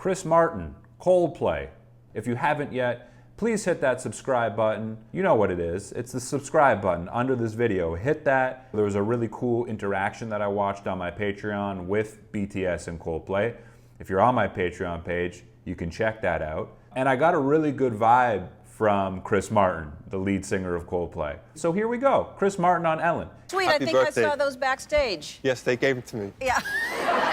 Chris Martin, Coldplay. If you haven't yet, please hit that subscribe button. You know what it is. It's the subscribe button under this video. Hit that. There was a really cool interaction that I watched on my Patreon with BTS and Coldplay. If you're on my Patreon page, you can check that out. And I got a really good vibe from Chris Martin, the lead singer of Coldplay. So here we go. Chris Martin on Ellen. Sweet, Happy I think birthday. I saw those backstage. Yes, they gave them to me. Yeah.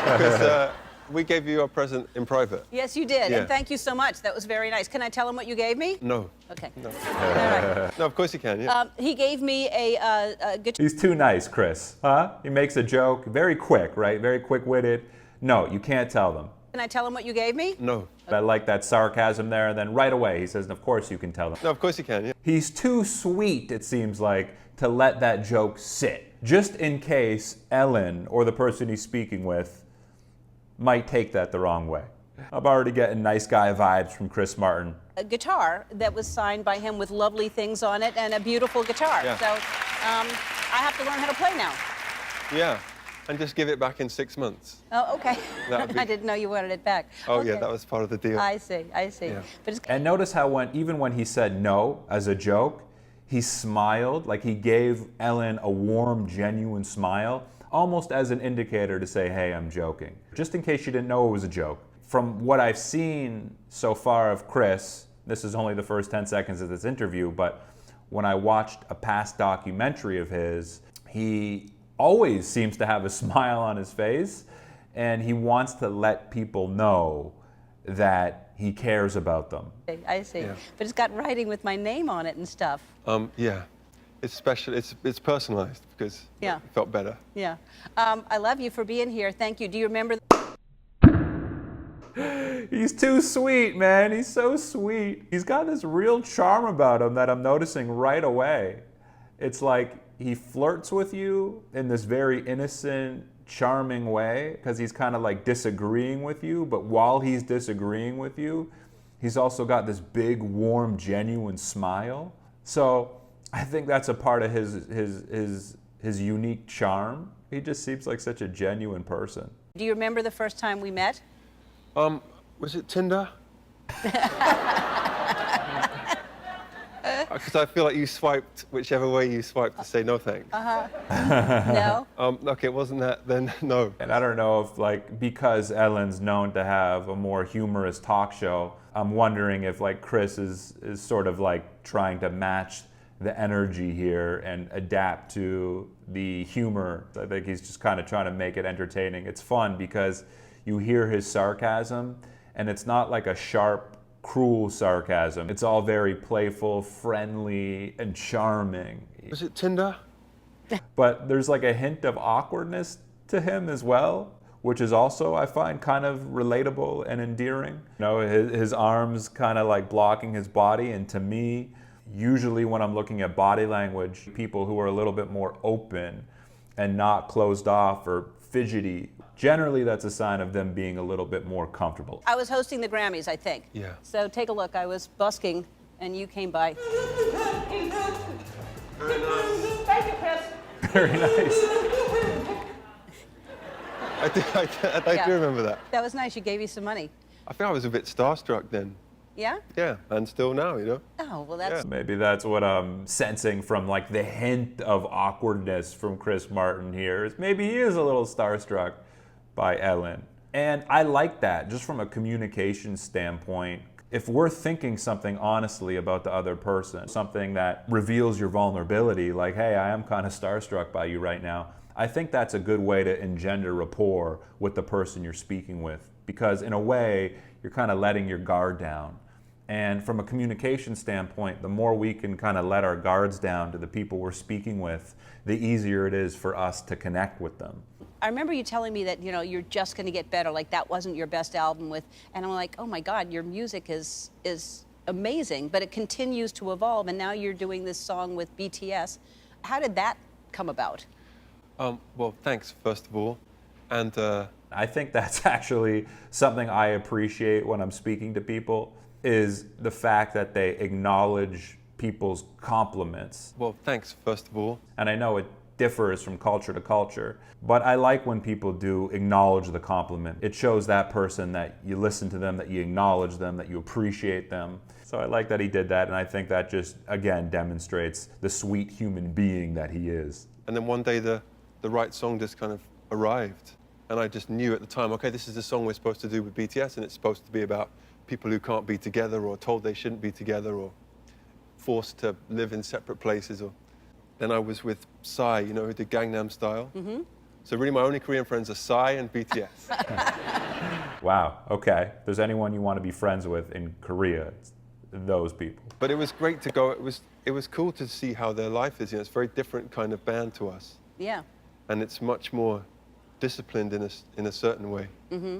Because we gave you a present in private. Yes, you did. Yeah. And thank you so much. That was very nice. Can I tell him what you gave me? No. Okay. No. All right. No, of course you can, yeah. He gave me a guitar. He's too nice, Chris. Huh? He makes a joke, very quick, right? Very quick-witted. No, you can't tell them. Can I tell him what you gave me? No. I like that sarcasm there, and then right away he says, of course you can tell them. No, of course you can, yeah. He's too sweet, it seems like, to let that joke sit. Just in case Ellen, or the person he's speaking with, might take that the wrong way. I'm already getting nice guy vibes from Chris Martin. A guitar that was signed by him with lovely things on it and a beautiful guitar. Yeah. So I have to learn how to play now. Yeah. And just give it back in 6 months. Oh, okay. That would be- I didn't know you wanted it back. Oh, Okay. yeah, that was part of the deal. I see. Yeah. But it's And notice how even when he said no as a joke, he smiled, like he gave Ellen a warm, genuine smile, almost as an indicator to say, hey, I'm joking. Just in case you didn't know it was a joke. From what I've seen so far of Chris, this is only the first 10 seconds of this interview, but when I watched a past documentary of his, he always seems to have a smile on his face, and he wants to let people know that he cares about them. I see. Yeah. But it's got writing with my name on it and stuff. Yeah. It's special, it's personalized because Yeah. it felt better. Yeah. I love you for being here. Thank you. Do you remember? He's too sweet, man. He's so sweet. He's got this real charm about him that I'm noticing right away. It's like he flirts with you in this very innocent, charming way because he's kind of like disagreeing with you, but while he's disagreeing with you, he's also got this big, warm, genuine smile. So I think that's a part of his unique charm. He just seems like such a genuine person. Do you remember the first time we met? Was it Tinder? Because I feel like you swiped whichever way you swiped to say no thanks. No? Okay, wasn't that then? No. And I don't know if, like, because Ellen's known to have a more humorous talk show, I'm wondering if, like, Chris is sort of like trying to match the energy here and adapt to the humor. I think he's just kind of trying to make it entertaining. It's fun because you hear his sarcasm, and it's not like a sharp, cruel sarcasm. It's all very playful, friendly, and charming. Was it Tinder? But there's like a hint of awkwardness to him as well, which is also, I find, kind of relatable and endearing. You know, his arms kind of like blocking his body, and to me, usually when I'm looking at body language, people who are a little bit more open and not closed off or fidgety, generally that's a sign of them being a little bit more comfortable. I was hosting the Grammys, I think. Yeah. So take a look. I was busking, and you came by. Very nice. Thank you, Chris. Very nice. I do remember that. That was nice. You gave me some money. I think I was a bit starstruck then. Yeah? Yeah, and still now, you know. Oh, well, that's... Maybe that's what I'm sensing from like the hint of awkwardness from Chris Martin here. Is maybe he is a little starstruck by Ellen. And I like that just from a communication standpoint. If we're thinking something honestly about the other person, something that reveals your vulnerability, like, hey, I am kind of starstruck by you right now, I think that's a good way to engender rapport with the person you're speaking with. Because in a way, you're kind of letting your guard down. And from a communication standpoint, the more we can kind of let our guards down to the people we're speaking with, the easier it is for us to connect with them. I remember you telling me that, you know, you're just going to get better, like that wasn't your best album with, and I'm like, oh my God, your music is amazing, but it continues to evolve, and now you're doing this song with BTS. How did that come about? Well, thanks, first of all. And I think that's actually something I appreciate when I'm speaking to people, is the fact that they acknowledge people's compliments. well, thanks, first of all. And I know it differs from culture to culture. But I like when people do acknowledge the compliment. It shows that person that you listen to them, that you acknowledge them, that you appreciate them. So I like that he did that, and I think that just, again, demonstrates the sweet human being that he is. And then one day the right song just kind of arrived. And I just knew at the time, okay, this is the song we're supposed to do with BTS, and it's supposed to be about people who can't be together or told they shouldn't be together or forced to live in separate places. Then I was with Psy, you know, who did Gangnam Style. Mm-hmm. So really my only Korean friends are Psy and BTS. Wow, okay. If there's anyone you want to be friends with in Korea, it's those people. But it was great to go, it was cool to see how their life is. You know, it's a very different kind of band to us. Yeah. And it's much more disciplined in a certain way. Mm-hmm.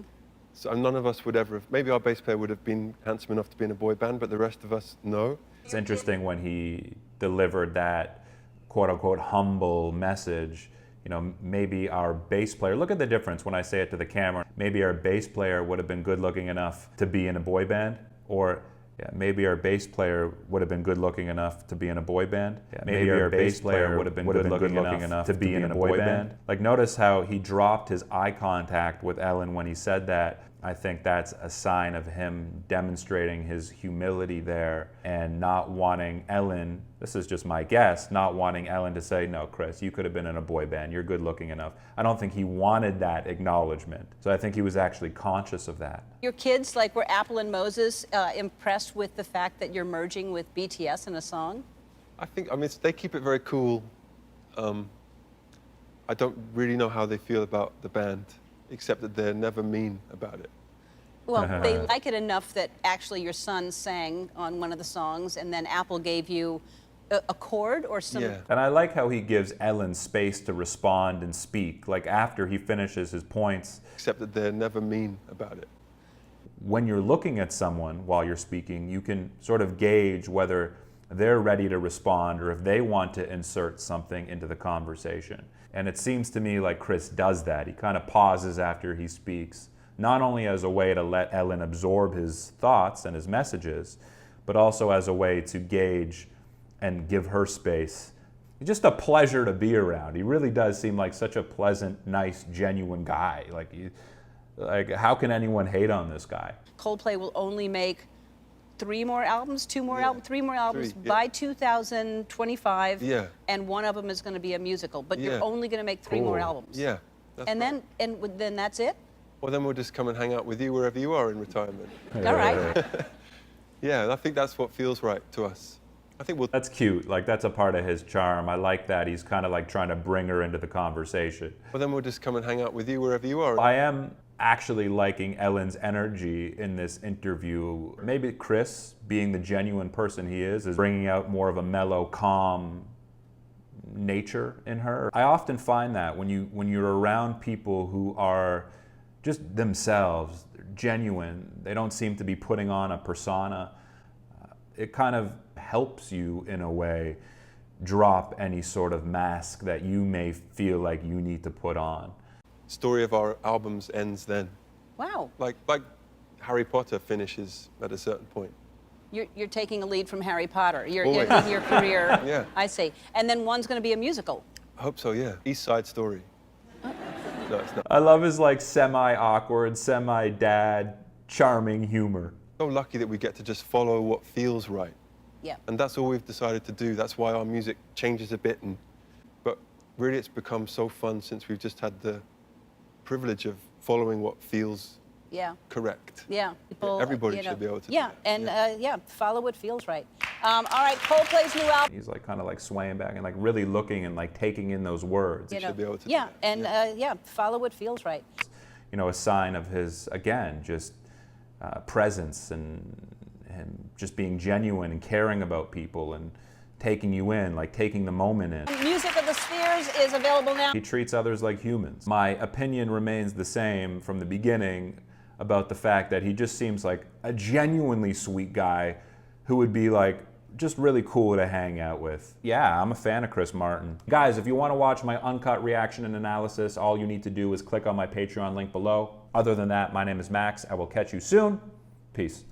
So none of us would ever have, maybe our bass player would have been handsome enough to be in a boy band, but the rest of us, no. It's interesting when he delivered that quote-unquote humble message. You know, maybe our bass player, look at the difference when I say it to the camera, maybe our bass player would have been good looking enough to be in a boy band, or maybe our bass player would have been good looking enough to be in a boy band. Maybe our bass player would have been good looking enough to be in a boy band. Like, notice how he dropped his eye contact with Ellen when he said that. I think that's a sign of him demonstrating his humility there and not wanting Ellen, this is just my guess, not wanting Ellen to say, no, Chris, you could have been in a boy band, you're good looking enough. I don't think he wanted that acknowledgement. So I think he was actually conscious of that. Your kids, like, were Apple and Moses impressed with the fact that you're merging with BTS in a song? I mean, they keep it very cool. I don't really know how they feel about the band, except that they're never mean about it. Well, they like it enough that actually your son sang on one of the songs, and then Apple gave you a chord or some... Yeah. And I like how he gives Ellen space to respond and speak, like after he finishes his points. Except that they're never mean about it. When you're looking at someone while you're speaking, you can sort of gauge whether they're ready to respond or if they want to insert something into the conversation. And it seems to me like Chris does that. He kind of pauses after he speaks, not only as a way to let Ellen absorb his thoughts and his messages, but also as a way to gauge and give her space. He's just a pleasure to be around. He really does seem like such a pleasant, nice, genuine guy. Like how can anyone hate on this guy? Coldplay will only make 3 more albums, 2 more albums, 3 more albums 3, yeah. by 2025. Yeah. And one of them is going to be a musical, but Yeah. you're only going to make 3 more albums. Yeah. That's And right. then that's it? Well, then we'll just come and hang out with you wherever you are in retirement. All right. Yeah, and I think that's what feels right to us. I think we'll... That's cute. Like, that's a part of his charm. I like that. He's kind of like trying to bring her into the conversation. Well, then we'll just come and hang out with you wherever you are. I am actually liking Ellen's energy in this interview. Maybe Chris, being the genuine person he is bringing out more of a mellow, calm nature in her. I often find that when you're around people who are just themselves, they're genuine, they don't seem to be putting on a persona, it kind of helps you in a way drop any sort of mask that you may feel like you need to put on. Story of our albums ends then. Wow. Like Harry Potter finishes at a certain point. You're taking a lead from Harry Potter. You're Always. in your career. Yeah. I see. And then one's going to be a musical. I hope so, yeah. East Side Story. No, it's not. I love his like semi-awkward, semi-dad, charming humor. So lucky that we get to just follow what feels right. Yeah. And that's all we've decided to do. That's why our music changes a bit. But really it's become so fun since we've just had the privilege of following what feels correct. Yeah. People, Everybody should be able to do Yeah, that. and follow what feels right. All right, Coldplay's new album. He's like kind of like swaying back and like really looking and like taking in those words. You know, should be able to do yeah, that. and follow what feels right. You know, a sign of his, again, just presence and him just being genuine and caring about people and taking you in, like taking the moment in. Music of the Spheres is available now. He treats others like humans. My opinion remains the same from the beginning about the fact that he just seems like a genuinely sweet guy who would be like just really cool to hang out with. Yeah, I'm a fan of Chris Martin. Guys, if you want to watch my uncut reaction and analysis, all you need to do is click on my Patreon link below. Other than that, my name is Max. I will catch you soon. Peace.